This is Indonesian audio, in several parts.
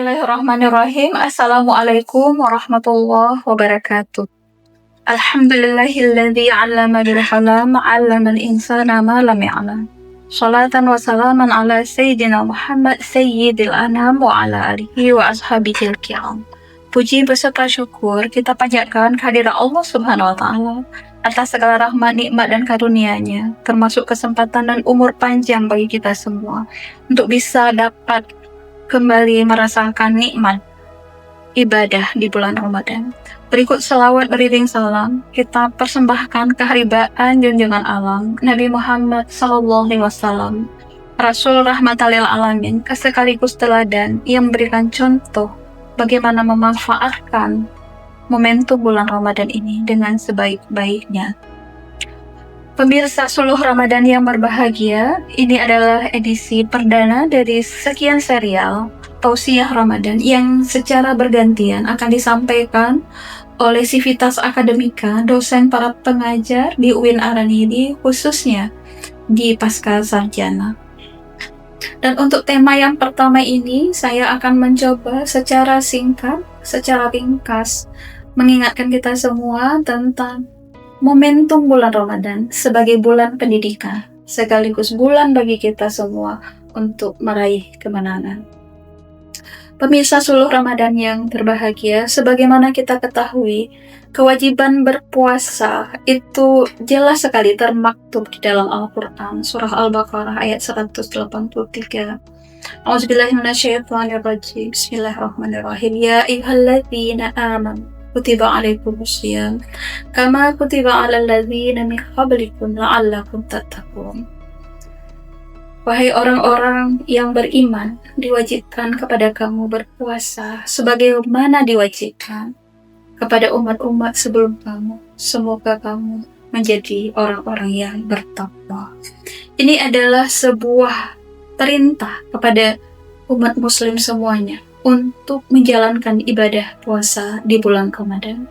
Bismillahirrahmanirrahim. Assalamualaikum warahmatullahi wabarakatuh. Alhamdulillahilladzi 'allama bil qalam 'allamal insana ma lam ya'lam. Shalatan wa salaman ala sayyidina Muhammad sayyidil anam wa ala alihi wa ashabihil kiram. Puji beserta syukur kita panjatkan kehadirat Allah Subhanahu wa taala atas segala rahmat, nikmat dan karunia-Nya, termasuk kesempatan dan umur panjang bagi kita semua untuk bisa dapat kembali merasakan nikmat ibadah di bulan Ramadan. Berikut selawat beriring salam kita persembahkan keharibaan junjungan alam Nabi Muhammad SAW, Rasul rahmatan lil alamin, sekaligus teladan yang memberikan contoh bagaimana memanfaatkan momentum bulan Ramadan ini dengan sebaik-baiknya. Pemirsa Suluh Ramadan yang berbahagia, ini adalah edisi perdana dari sekian serial Tausiah Ramadan yang secara bergantian akan disampaikan oleh Sivitas Akademika, dosen para pengajar di UIN Araniri, khususnya di Pasca Sarjana. Dan untuk tema yang pertama ini, saya akan mencoba secara singkat, secara ringkas, mengingatkan kita semua tentang momentum bulan Ramadan sebagai bulan pendidikan, sekaligus bulan bagi kita semua untuk meraih kemenangan. Pemirsa Suluh Ramadan yang berbahagia, sebagaimana kita ketahui, kewajiban berpuasa itu jelas sekali termaktub di dalam Al-Quran, surah Al-Baqarah ayat 183. A'udzubillahi minasyaitonirrajim. Bismillahirrahmanirrahim. Ya ayyuhalladzina amanu kutiba alaikumusiyam kama kutiba alal ladzina min qablikum la'allakum tattaqun. Wahai orang-orang yang beriman, diwajibkan kepada kamu berpuasa sebagaimana diwajibkan kepada umat-umat sebelum kamu. Semoga kamu menjadi orang-orang yang bertakwa. Ini adalah sebuah perintah kepada umat muslim semuanya untuk menjalankan ibadah puasa di bulan Ramadan.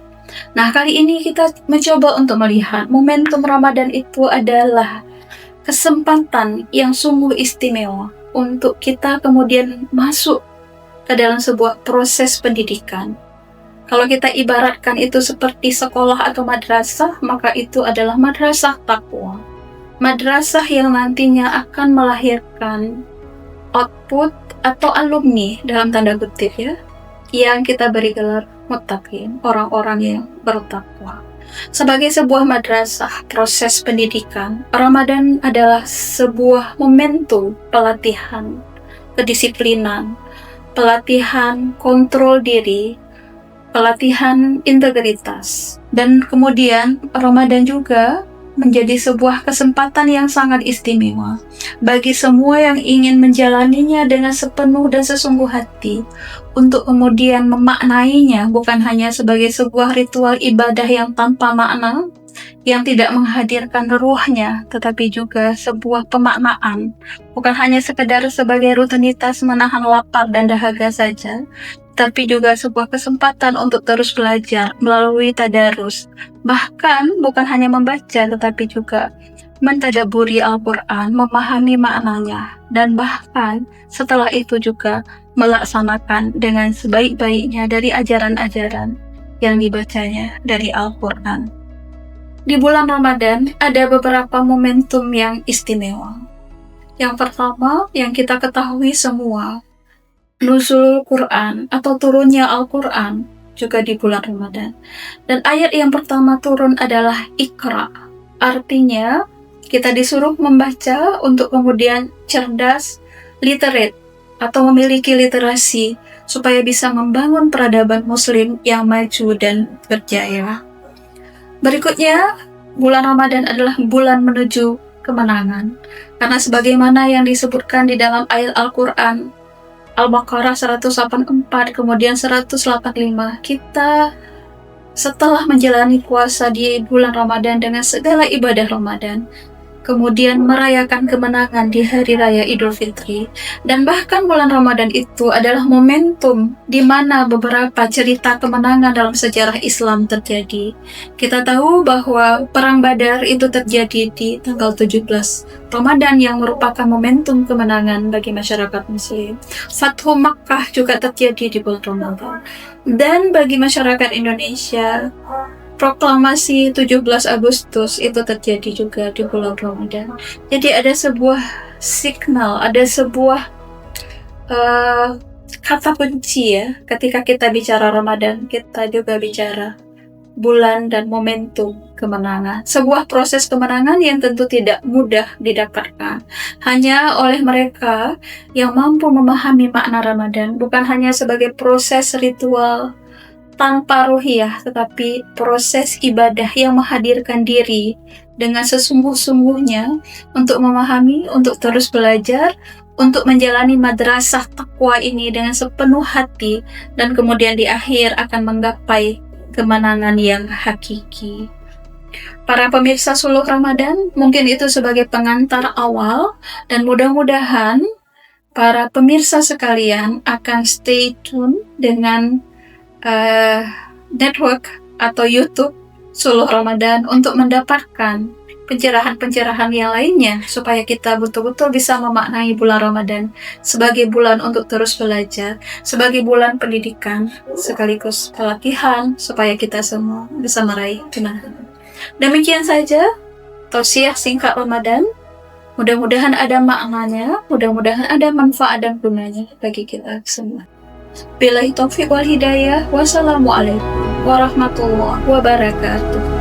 Nah, kali ini kita mencoba untuk melihat momentum Ramadan itu adalah kesempatan yang sungguh istimewa untuk kita kemudian masuk ke dalam sebuah proses pendidikan. Kalau kita ibaratkan itu seperti sekolah atau madrasah, maka itu adalah madrasah takwa. Madrasah yang nantinya akan melahirkan output atau alumni dalam tanda kutip ya, yang kita beri gelar muttaqin, orang-orang yang bertakwa. Sebagai sebuah madrasah proses pendidikan, Ramadan adalah sebuah momentum pelatihan kedisiplinan, pelatihan kontrol diri, pelatihan integritas, dan kemudian Ramadan juga menjadi sebuah kesempatan yang sangat istimewa bagi semua yang ingin menjalaninya dengan sepenuh dan sesungguh hati untuk kemudian memaknainya bukan hanya sebagai sebuah ritual ibadah yang tanpa makna, yang tidak menghadirkan ruhnya, tetapi juga sebuah pemaknaan, bukan hanya sekedar sebagai rutinitas menahan lapar dan dahaga saja, tapi juga sebuah kesempatan untuk terus belajar melalui tadarus. Bahkan bukan hanya membaca, tetapi juga mentadaburi Al-Quran, memahami maknanya, dan bahkan setelah itu juga melaksanakan dengan sebaik-baiknya dari ajaran-ajaran yang dibacanya dari Al-Quran. Di bulan Ramadan ada beberapa momentum yang istimewa. Yang pertama yang kita ketahui semua, nuzul Quran atau turunnya Al-Quran juga di bulan Ramadan. Dan ayat yang pertama turun adalah Iqra. Artinya kita disuruh membaca untuk kemudian cerdas, literate atau memiliki literasi supaya bisa membangun peradaban muslim yang maju dan berjaya. Berikutnya, bulan Ramadan adalah bulan menuju kemenangan. Karena sebagaimana yang disebutkan di dalam ayat Al-Quran Al-Baqarah 184 kemudian 185, kita setelah menjalani puasa di bulan Ramadan dengan segala ibadah Ramadan, kemudian merayakan kemenangan di Hari Raya Idul Fitri, dan bahkan bulan Ramadan itu adalah momentum di mana beberapa cerita kemenangan dalam sejarah Islam terjadi. Kita tahu bahwa Perang Badar itu terjadi di tanggal 17 Ramadan yang merupakan momentum kemenangan bagi masyarakat Muslim. Fathu Makkah juga terjadi di bulan Ramadan. Dan bagi masyarakat Indonesia, proklamasi 17 Agustus itu terjadi juga di bulan Ramadan. Jadi ada sebuah signal, ada sebuah kata kunci ya. Ketika kita bicara Ramadan, kita juga bicara bulan dan momentum kemenangan. Sebuah proses kemenangan yang tentu tidak mudah didapatkan hanya oleh mereka yang mampu memahami makna Ramadan, bukan hanya sebagai proses ritual tanpa ruhiyah, tetapi proses ibadah yang menghadirkan diri dengan sesungguh-sungguhnya untuk memahami, untuk terus belajar, untuk menjalani madrasah takwa ini dengan sepenuh hati, dan kemudian di akhir akan menggapai kemenangan yang hakiki. Para pemirsa Suluh Ramadan, mungkin itu sebagai pengantar awal, dan mudah-mudahan para pemirsa sekalian akan stay tune dengan network atau YouTube Suluh Ramadan untuk mendapatkan pencerahan-pencerahan yang lainnya, supaya kita betul-betul bisa memaknai bulan Ramadan sebagai bulan untuk terus belajar, sebagai bulan pendidikan sekaligus pelatihan, supaya kita semua bisa meraih kemenangan. Demikian saja tausiah singkat Ramadan. Mudah-mudahan ada maknanya, mudah-mudahan ada manfaat dan gunanya bagi kita semua. Billahi taufiq wal hidayah. Wassalamualaikum warahmatullahi wabarakatuh.